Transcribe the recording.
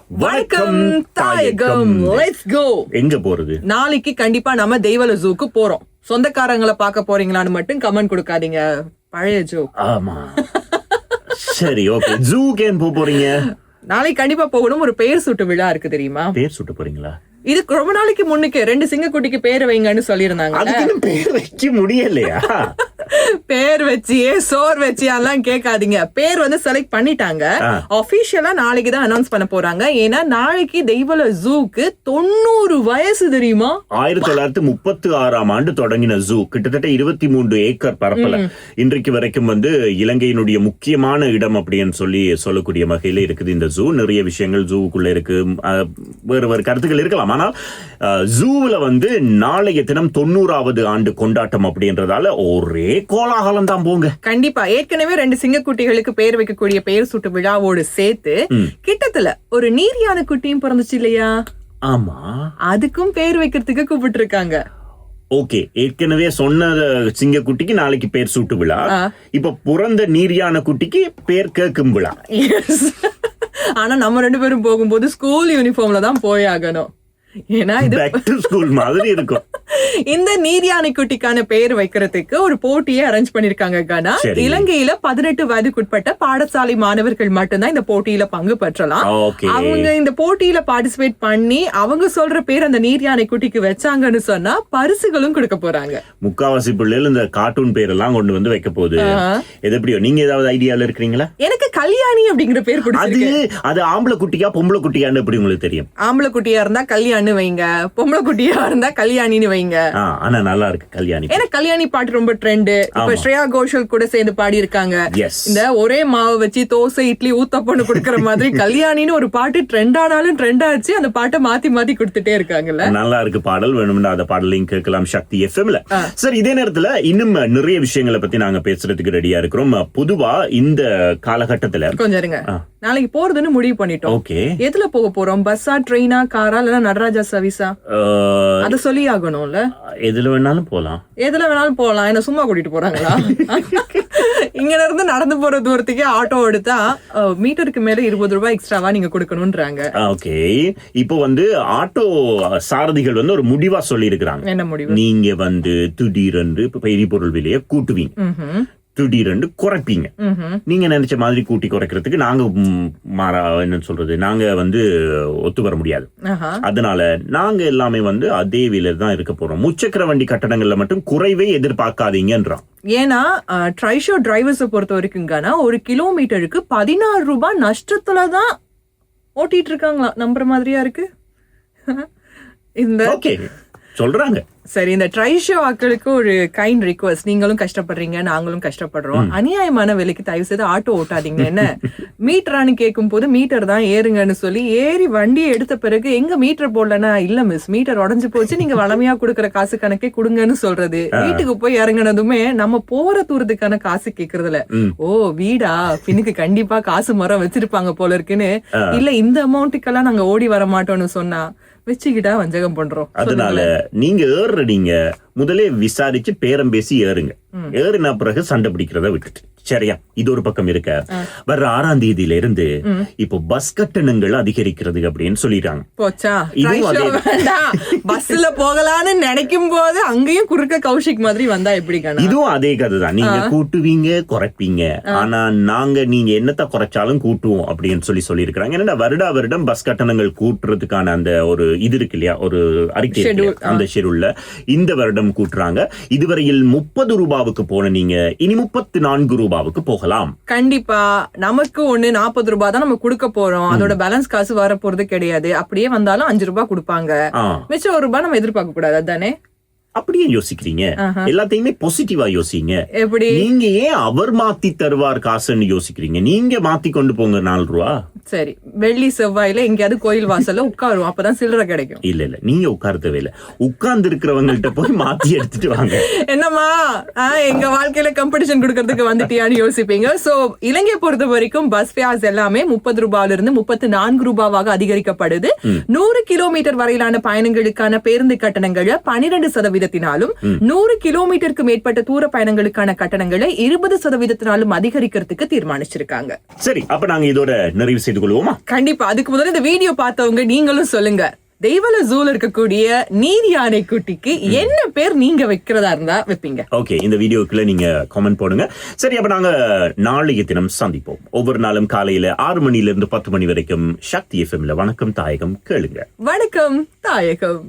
வணக்கம் தாயகம். Let's go. எங்க போறது? நாளைக்கு கண்டிப்பா நம்ம தெய்வல ஜூக்கு போறோம். சொந்தக்காரங்களை பார்க்க போறீங்களான்னு மட்டும் கமெண்ட் கொடுக்காதீங்க. பழைய ஜோக். ஆமா. சரி, ஓகே. ஜூக்கு ஏன் போறீங்க? நாளைக்கு கண்டிப்பா போகணும். ஒரு பெயர் சூட்டு விழா இருக்கு, தெரியுமா? பேர் சுட்டு போறீங்களா? இது ரொம்ப நாளைக்கு முன்னுக்கு 2 சிங்கக்குட்டிக்கு பேர் வைங்கன்னு சொல்லியிருந்தாங்க. அதுக்கு பேர் வைக்க முடியலையா? பேர் வச்சியே சோர் வச்சியாலாம் கேட்காதீங்க. பேர் வந்து செலக்ட் பண்ணிட்டாங்க. ஆபீஷியலா நாளைக்கு தான் அனௌன்ஸ் பண்ண போறாங்க. ஏன்னா நாளைக்கு தெய்வல ஜூக்கு 90 வயசு, தெரியுமா? 1936ஆம் ஆண்டு தொடங்கின ஜூ கிட்டத்தட்ட 23 ஏக்கர் பரப்பல இன்றைக்கு வரைக்கும் வந்து இலங்கையினுடைய முக்கியமான இடம் அப்படின்னு சொல்லக்கூடிய வகையில இருக்குது இந்த ஜூ. நிறைய விஷயங்கள் ஜூவுக்குள்ள இருக்கு. வேறு வேறு கருத்துக்கள் இருக்கலாம். ஆனால் ஜூவில் வந்து நாளைய தினம் 90வது ஆண்டு கொண்டாட்டம் அப்படின்றதால ஒரே கோலாகலம் தான் போங்க. கண்டிப்பா. ஏற்கனவே 2 சிங்கக்குட்டிகளுக்கு பேர் வைக்கக்கூடிய பெயர் சூட்டு விழாவோடு சேர்த்து கிட்டத்துல ஒரு நீர் யானை குட்டியும் பிறந்துச்சு இல்லையா? ஆமா, அதுக்கும் பேர் வைக்கிறதுக்கு கூப்பிட்டு இருக்காங்க. ஓகே, ஏற்கனவே சொன்ன சிங்கக்குட்டிக்கு நாளைக்கு பேர் சூட்டு விழா. இப்ப பிறந்த நீர் யானை குட்டிக்கு பேர் கேட்கும் விழா. ஆனா நம்ம 2 பேரும் போகும்போது ஸ்கூல் யூனிஃபார்ம்ல தான் போயாகணும். ஏன்னா இது பேக் டு ஸ்கூல் மாதிரி இருக்கும். இந்த நீர் யானை குட்டிக்கான பெயர் வைக்கிறதுக்கு ஒரு போட்டியை அரேஞ்ச் பண்ணிருக்காங்க. கனா இலங்கையில 18 வயதுக்குட்பட்ட பாடசாலை மாணவர்கள் மட்டும்தான் இந்த போட்டியில பங்கு பெற்றலாம். அவங்க இந்த போட்டியில பார்ட்டிசிபேட் பண்ணி அவங்க சொல்ற பேர் அந்த நீர் யானை குட்டிக்கு வச்சாங்கன்னு சொன்னா பரிசுகளும் கொடுக்க போறாங்க. முக்காவாசி பிள்ளைகள் இந்த கார்ட்டூன் பேர் எல்லாம் கொண்டு வந்து வைக்க போகுது. எது எப்படியோ, நீங்க ஏதாவது ஐடியால இருக்கிறீங்களா? எனக்கு கல்யாணி அப்படிங்கிற பேர் பிடிச்சிருக்கு. அது ஆம்பளை குட்டியா பொம்பளை குட்டியான்னு எப்படி உங்களுக்கு தெரியும்? ஆம்பளை குட்டியா இருந்தா கல்யாணி வைங்க, பொம்பளை குட்டியா இருந்தா கல்யாணின்னு வைங்க. ஆனா நல்லா இருக்கு கல்யாணி. ஏன்னா கல்யாணி பாட்டு ரொம்ப ட்ரெண்ட். இப்ப ஸ்ரேயா கோஷல் கூட சேர்ந்து பாடி இருக்காங்க. இந்த ஒரே மாவை வச்சு தோசை இட்லி ஊத்தப்பன்னு கொடுக்கற மாதிரி கல்யாணின்னு ஒரு பாட்டு ட்ரெண்ட் ஆனாலும் ட்ரெண்ட் ஆச்சு. அந்த பாட்டை மாத்தி மாத்தி கொடுத்துட்டே இருக்காங்கல்ல. நல்லா இருக்கு பாடல். வேணும்னா அந்த பாடலையும் கேட்கலாம் சக்தி எஃப்எம்ல. சரி, இதே நேரத்துல இன்னும் நிறைய விஷயங்களை பத்தி நாங்க பேசுறதுக்கு ரெடியா இருக்கிறோம். பொதுவா இந்த காலகட்டத்துல கொஞ்சம் இருங்க, நாளைக்கு போறதுன்னு முடிவு பண்ணிட்டோம். ஓகே, எதுல போக போறோம்? பஸ்ஸா, ட்ரெயினா, காரா, இல்ல நடராஜா சர்வீஸா? அத சொல்லி ஆகணும்ல. எதுல வேணாலும் போலாம். எதுல வேணாலும் போலாம். என்ன சும்மா கூட்டிட்டு போறாங்களா? இங்க இருந்து நடந்து போற தூரத்துக்கே ஆட்டோ எடுத்தா மீட்டருக்கு மேல 20 ரூபாய் எக்ஸ்ட்ராவா நீங்க கொடுக்கணும்ன்றாங்க. ஓகே, இப்போ வந்து ஆட்டோ சாரதிகள் வந்து ஒரு முடிவா சொல்லி இருக்கிறாங்க. என்ன முடிவு? நீங்க வந்து திடீரென்று இப்ப எரிபொருள் விலையை கூட்டுவீங்க, திடீரென்று குறைப்பீங்க. நீங்க நினைச்ச மாதிரி கூட்டி குறைக்கிறதுக்கு நாங்க என்ன சொல்றது, நாங்க வந்து ஒத்து வர முடியாது. அதனால நாங்க எல்லாமே வந்து அதே விலை தான் இருக்க போறோம். முச்சக்கர வண்டி கட்டணங்கள்ல மட்டும் குறைவே எதிர்பார்க்காதீங்கன்றான். ஏன்னா ட்ரைஷோ டிரைவர்ஸை பொறுத்த வரைக்கும் ஒரு கிலோமீட்டருக்கு 16 ரூபாய் நஷ்டத்துலதான் ஓட்டிட்டு இருக்காங்களா. நம்புற மாதிரியா இருக்கு இந்த சொல்றாங்க. சரி, இந்த ட்ரைஷோ ஆட்களுக்கு ஒரு கைண்ட் ரிக்வெஸ்ட். நீங்களும் கஷ்டப்படுறீங்க, நாங்களும் கஷ்டப்படுறோம். அநியாயமான விலைக்கு தயவு செய்து ஆட்டோ ஓட்டாதீங்க. என்ன மீட்டரானு கேட்கும் போது மீட்டர் தான் ஏறுங்கன்னு சொல்லி ஏறி வண்டியை எடுத்த பிறகு எங்க மீட்டர் போடலன்னா, இல்ல மிஸ் மீட்டர் உடஞ்சு போச்சு, நீங்க வளமையா கொடுக்கற காசு கணக்கே கொடுங்கன்னு சொல்றது. வீட்டுக்கு போய் இறங்கினதுமே நம்ம போற தூரத்துக்கான காசு கேக்குறதுல ஓ வீடா பின்னுக்கு கண்டிப்பா காசு மரம் வச்சிருப்பாங்க போல இருக்குன்னு, இல்ல இந்த அமௌண்ட்டுக்கெல்லாம் நாங்க ஓடி வர மாட்டோம்னு சொன்னா வச்சுக்கிட்டா வஞ்சகம் பண்றோம். அதனால நீங்க ஏறுறீங்க, முதலே விசாரிச்சு பேரம் பேசி ஏறுங்க. ஏறின பிறகு சண்டை பிடிக்கிறத விட்டுட்டு. சரியா? இது ஒரு பக்கம் இருக்க, வர்ற 6ஆம் தேதியில இருந்து இப்போ பஸ் கட்டணங்கள் அதிகரிக்கிறது அப்படின்னு சொல்லிட்டாங்க. போச்சா? பஸ்ல போகலான்னு நினைக்கும் போது அங்கேயும் குறுக்க கௌஷிக் மாதிரி வந்தா எப்படி? இதுவும் அதே கதை தான். நீங்க கூட்டுவீங்க, குறைப்பீங்க. ஆனா நாங்க நீங்க என்னத்த குறைச்சாலும் கூட்டுவோம் அப்படின்னு சொல்லியிருக்கிறாங்க. ஏன்னா வருடம் பஸ் கட்டணங்கள் கூட்டுறதுக்கான அந்த ஒரு இது இருக்கு இல்லையா, ஒரு அறிக்கை, அந்த ஷெட்யூல்ல இந்த வருடம் கூட்டுறாங்க. இதுவரையில் 30 ரூபாவுக்கு போன நீங்க இனி 34 ரூபாவுக்கு போகலாம். கண்டிப்பா நமக்கு 40 ரூபாய் தான் நம்ம கொடுக்க போறோம். அதோட பேலன்ஸ் காசு வர போறது கிடையாது. அப்படியே வந்தாலும் 5 ரூபாய் கொடுப்பாங்க. மிச்சம் 1 ரூபாய் நம்ம எதிர்பார்க்க கூடாது. அதுதானே? அப்படியே யோசிக்கிறீங்க. எல்லாத்தையுமே பாசிட்டிவா யோசிங்க. எப்படி? நீங்க ஏன் அவர் மாத்தி தருவார் காசுன்னு யோசிக்கிறீங்க? நீங்க மாத்தி கொண்டு போங்க 4 ரூபா. சரி, வெள்ளி செவ்வாயில எங்கேயாவது கோயில் வாசல்ல உட்காருவோம், அப்பதான் சில்லறை கிடைக்கும். இல்ல நீங்க உட்கார தேவையில்ல, உட்கார்ந்து இருக்கிறவங்கள்ட்ட போய் மாத்தி எடுத்துட்டு வாங்க. என்னம்மா எங்க வாழ்க்கையில காம்படிஷன் கொடுக்கறதுக்கு வந்துட்டியான்னு யோசிப்பீங்க. சோ இலங்கையை பொறுத்த வரைக்கும் பஸ் ஃபேர்ஸ் எல்லாமே 30 ரூபாயில இருந்து 34 ரூபாவாக அதிகரிக்கப்படுது. 100 கிலோமீட்டர் வரையிலான பயணங்களுக்கான பேருந்து கட்டணங்களை 12% 20%, 100 கிலோமீட்டருக்கு மேற்பட்ட தூர பயணங்களுக்கான கட்டணங்களை 20% அதிகரிக்கிறதுக்கு தீர்மானிச்சிருக்காங்க. சரி, அப்ப நாங்க இதோட நிறைவு செய்து கொள்வோமா? கண்டிப்பா. அதுக்கு முதல்ல இந்த வீடியோ பார்த்தவங்க நீங்களும் சொல்லுங்க, தெய்வல ஜூல இருக்கக்கூடிய நீர் யானை குட்டிக்கு என்ன பேர் நீங்க வைக்கிறதா இருந்தா வைப்பீங்க? ஓகே, இந்த வீடியோக்குள்ள நீங்க கமெண்ட் போடுங்க. சரி, அப்ப நாங்க நாளைய தினம் சந்திப்போம். ஒவ்வொரு நாளும் காலையில 6 மணில இருந்து 10 மணி வரைக்கும் சக்தி FM-ல வணக்கம் தாயகம் கேளுங்க. வணக்கம் தாயகம்.